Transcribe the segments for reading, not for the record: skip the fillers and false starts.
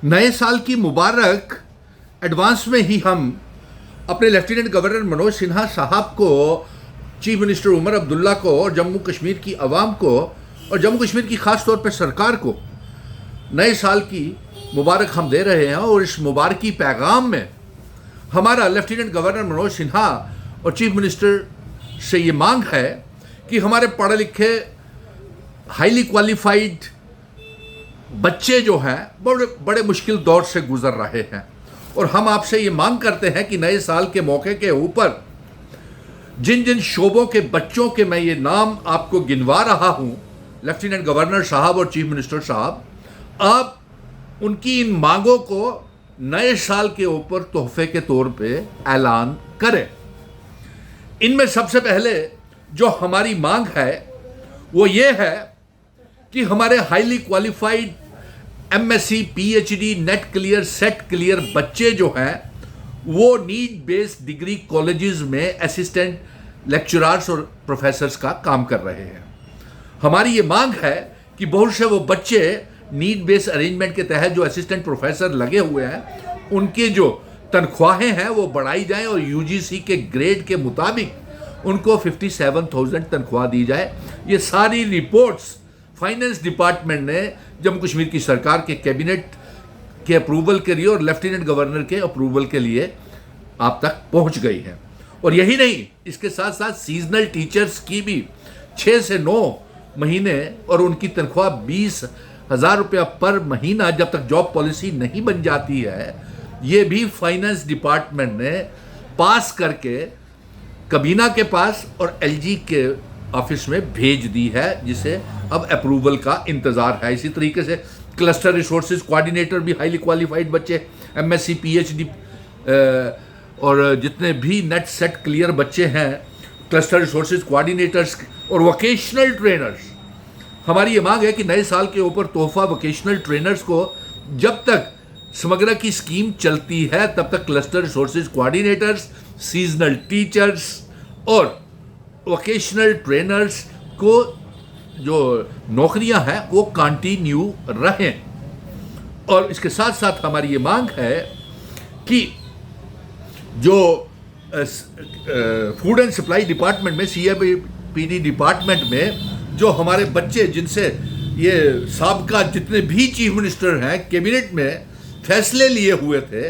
नए साल की मुबारक एडवांस में ही हम अपने लेफ्टिनेंट गवर्नर मनोज सिन्हा साहब को, चीफ मिनिस्टर उमर अब्दुल्ला को और जम्मू कश्मीर की आवाम को और जम्मू कश्मीर की ख़ास तौर पर सरकार को नए साल की मुबारक हम दे रहे हैं। और इस मुबारकी पैगाम में हमारा लेफ्टिनेंट गवर्नर मनोज सिन्हा और चीफ मिनिस्टर से ये मांग है कि हमारे पढ़े लिखे हाईली क्वालिफाइड बच्चे जो हैं बड़े बड़े मुश्किल दौर से गुजर रहे हैं, और हम आपसे ये मांग करते हैं कि नए साल के मौके के ऊपर जिन जिन शोबों के बच्चों के मैं ये नाम आपको गिनवा रहा हूं, लेफ्टिनेंट गवर्नर साहब और चीफ मिनिस्टर साहब, आप उनकी इन मांगों को नए साल के ऊपर तोहफे के तौर पे ऐलान करें। इनमें सबसे पहले जो हमारी मांग है वो ये है कि हमारे highly qualified MSc, PhD, net clear, set clear बच्चे जो हैं वो नीड बेस्ड डिग्री कॉलेजेस में असिस्टेंट लेक्चरर्स और प्रोफेसर्स का काम कर रहे हैं। हमारी ये मांग है कि बहुत से वो बच्चे नीड बेस्ड अरेंजमेंट के तहत जो असिस्टेंट प्रोफेसर लगे हुए हैं उनके जो तनख्वाहें हैं वो बढ़ाई जाएं और यूजीसी के ग्रेड के मुताबिक उनको 57,000 तनख्वाह दी जाए। ये सारी रिपोर्ट्स फाइनेंस डिपार्टमेंट ने जम्मू कश्मीर की सरकार के कैबिनेट के अप्रूवल के लिए और लेफ्टिनेंट गवर्नर के अप्रूवल के लिए आप तक पहुंच गई है। और यही नहीं, इसके साथ साथ सीजनल टीचर्स की भी 6 से 9 महीने और उनकी तनख्वाह 20,000 रुपया पर महीना जब तक जॉब पॉलिसी नहीं बन जाती है, ये भी फाइनेंस डिपार्टमेंट ने पास करके कबीना के पास और एलजी के ऑफिस में भेज दी है, जिसे अब अप्रूवल का इंतज़ार है। इसी तरीके से क्लस्टर रिसोर्सेज कोऑर्डिनेटर भी हाईली क्वालिफाइड बच्चे, एमएससी, पीएचडी और जितने भी नेट सेट क्लियर बच्चे हैं, क्लस्टर रिसोर्सेज कोऑर्डिनेटर्स और वोकेशनल ट्रेनर्स, हमारी ये मांग है कि नए साल के ऊपर तोहफा वोकेशनल ट्रेनर्स को जब तक समग्र की स्कीम चलती है तब तक cluster resources coordinators, seasonal teachers और वोकेशनल ट्रेनर्स को जो नौकरियां हैं वो कंटिन्यू रहें। और इसके साथ साथ हमारी ये मांग है कि जो फूड एंड सप्लाई डिपार्टमेंट में, सीएपीडी डिपार्टमेंट में जो हमारे बच्चे जिनसे ये साबका जितने भी चीफ मिनिस्टर हैं कैबिनेट में फैसले लिए हुए थे,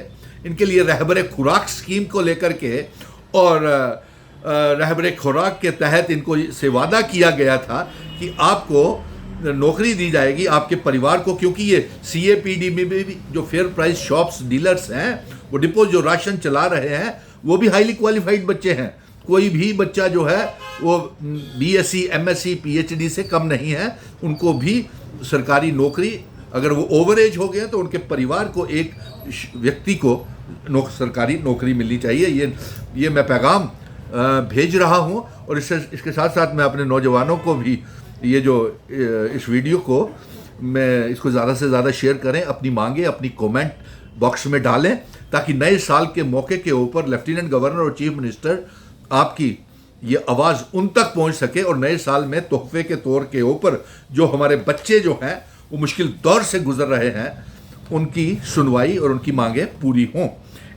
इनके लिए रहबरे खुराक स्कीम को लेकर के और रहबरे खुराक के तहत इनको से वादा किया गया था कि आपको नौकरी दी जाएगी आपके परिवार को, क्योंकि ये सीएपीडी में भी जो फेयर प्राइस शॉप्स डीलर्स हैं, वो डिपो जो राशन चला रहे हैं, वो भी हाईली क्वालिफाइड बच्चे हैं। कोई भी बच्चा जो है वो बीएससी, एमएससी, पीएचडी से कम नहीं है। उनको भी सरकारी नौकरी, अगर वो ओवर एज हो गए तो उनके परिवार को, एक व्यक्ति को सरकारी नौकरी मिलनी चाहिए। ये मैं पैगाम भेज रहा हूँ। और इसके साथ साथ मैं अपने नौजवानों को भी ये जो इस वीडियो को मैं इसको ज़्यादा से ज़्यादा शेयर करें, अपनी मांगे अपनी कमेंट बॉक्स में डालें, ताकि नए साल के मौके के ऊपर लेफ्टिनेंट गवर्नर और चीफ मिनिस्टर आपकी ये आवाज़ उन तक पहुंच सके और नए साल में तोहफे के तौर के ऊपर जो हमारे बच्चे जो हैं वो मुश्किल दौर से गुजर रहे हैं, उनकी सुनवाई और उनकी मांगे पूरी हों।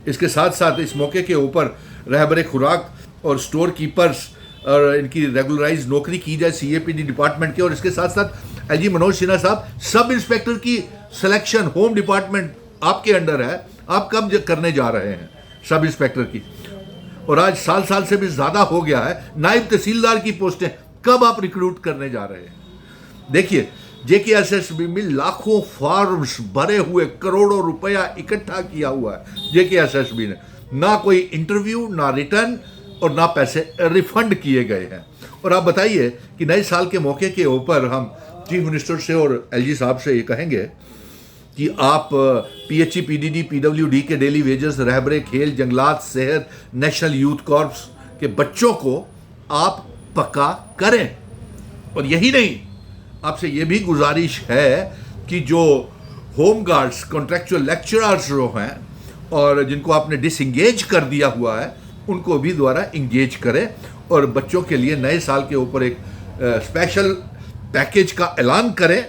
इसके साथ साथ इस मौके के ऊपर रहबरे खुराक और स्टोर कीपर्स और इनकी रेगुलराइज नौकरी की जाए सीएपीडी डिपार्टमेंट के। और इसके साथ साथ एलजी मनोज सिन्हा साहब, सब इंस्पेक्टर की सिलेक्शन होम डिपार्टमेंट आपके अंडर है, आप कब करने जा रहे हैं सब इंस्पेक्टर की? और आज साल से भी ज़्यादा हो गया है, नायब तहसीलदार की पोस्टें कब आप रिक्रूट करने जा रहे हैं? देखिए, जेकेएसएसबी में लाखों फॉर्म्स भरे हुए, करोड़ों रुपया इकट्ठा किया हुआ है जेकेएसएसबी ने, ना कोई इंटरव्यू, ना रिटर्न और ना पैसे रिफंड किए गए हैं। और आप बताइए कि नए साल के मौके के ऊपर हम चीफ मिनिस्टर से और एलजी साहब से ये कहेंगे कि आप पीएचई, पीडीडी, पीडब्ल्यूडी के डेली वेजेस, रहबरे खेल, जंगलात, सेहत, नेशनल यूथ कॉर्प्स के बच्चों को आप पक्का करें। और यही नहीं, आपसे ये भी गुजारिश है कि जो होम गार्ड्स, कॉन्ट्रैक्चुअल लेक्चरर्स जो हैं और जिनको आपने डिसंगेज कर दिया हुआ है, उनको भी दोबारा इंगेज करें और बच्चों के लिए नए साल के ऊपर एक स्पेशल पैकेज का ऐलान करें।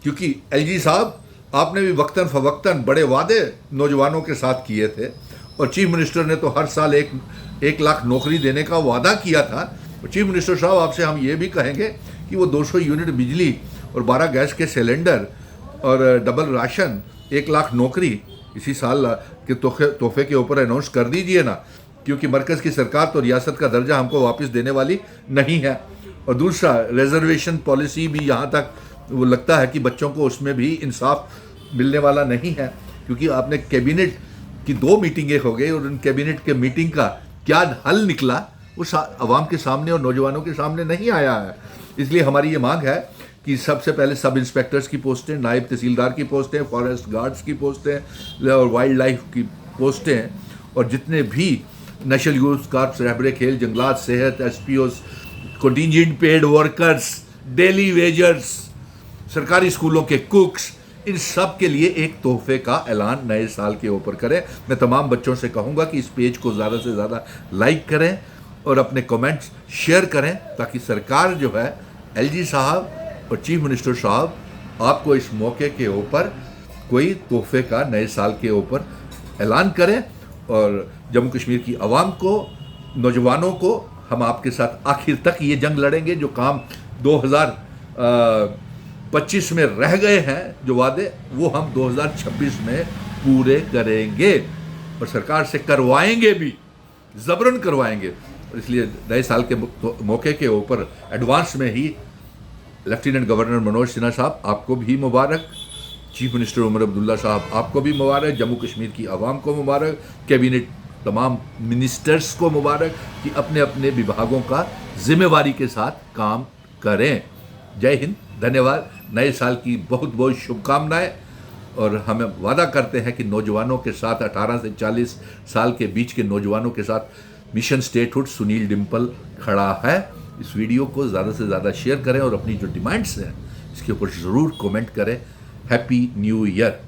क्योंकि एलजी साहब आपने भी वक्तन फवक्तन बड़े वादे नौजवानों के साथ किए थे, और चीफ मिनिस्टर ने तो हर साल 1 लाख नौकरी देने का वादा किया था। चीफ मिनिस्टर साहब, आपसे हम ये भी कहेंगे कि वो 200 यूनिट बिजली और 12 गैस के सिलेंडर और डबल राशन, 1 लाख नौकरी इसी साल के तोहफे के ऊपर अनाउंस कर दीजिए ना, क्योंकि मरकज़ की सरकार तो रियासत का दर्जा हमको वापस देने वाली नहीं है। और दूसरा, रिजर्वेशन पॉलिसी भी यहाँ तक वो लगता है कि बच्चों को उसमें भी इंसाफ मिलने वाला नहीं है, क्योंकि आपने कैबिनेट की 2 मीटिंगें हो गई और उन कैबिनेट के मीटिंग का क्या हल निकला वो आवाम के सामने और नौजवानों के सामने नहीं आया है। इसलिए हमारी ये मांग है कि सबसे पहले सब इंस्पेक्टर्स की पोस्टें, नायब तहसीलदार की पोस्टें, फॉरेस्ट गार्ड्स की पोस्टें और वाइल्ड लाइफ की पोस्टें, और जितने भी नेशनल यूथ कार्प्स, रहबरे खेल, जंगलात, सेहत, SPOs, contingent paid workers, daily wagers, सरकारी स्कूलों के कुक्स, इन सब के लिए एक तोहफे का ऐलान नए साल के ऊपर करें। मैं तमाम बच्चों से कहूँगा कि इस पेज को ज़्यादा से ज़्यादा लाइक करें और अपने कमेंट्स शेयर करें, ताकि सरकार जो है, LG साहब और चीफ मिनिस्टर साहब, आपको इस मौके के ऊपर कोई तोहफे का नए साल के ऊपर ऐलान करें। और जम्मू कश्मीर की आवाम को, नौजवानों को, हम आपके साथ आखिर तक ये जंग लड़ेंगे। जो काम 2025 में रह गए हैं, जो वादे, वो हम 2026 में पूरे करेंगे और सरकार से करवाएंगे भी, ज़बरन करवाएंगे। इसलिए नए साल के मौके के ऊपर एडवांस में ही लेफ्टिनेंट गवर्नर मनोज सिन्हा साहब, आपको भी मुबारक। चीफ मिनिस्टर उमर अब्दुल्ला साहब, आपको भी मुबारक। जम्मू कश्मीर की आवाम को मुबारक। कैबिनेट तमाम मिनिस्टर्स को मुबारक कि अपने अपने विभागों का जिम्मेवारी के साथ काम करें। जय हिंद, धन्यवाद। नए साल की बहुत बहुत शुभकामनाएं, और हम वादा करते हैं कि नौजवानों के साथ, 18 से 40 साल के बीच के नौजवानों के साथ मिशन स्टेटहुड सुनील डिम्पल खड़ा है। इस वीडियो को ज़्यादा से ज़्यादा शेयर करें और अपनी जो डिमांड्स हैं इसके ऊपर ज़रूर कमेंट करें। Happy new year.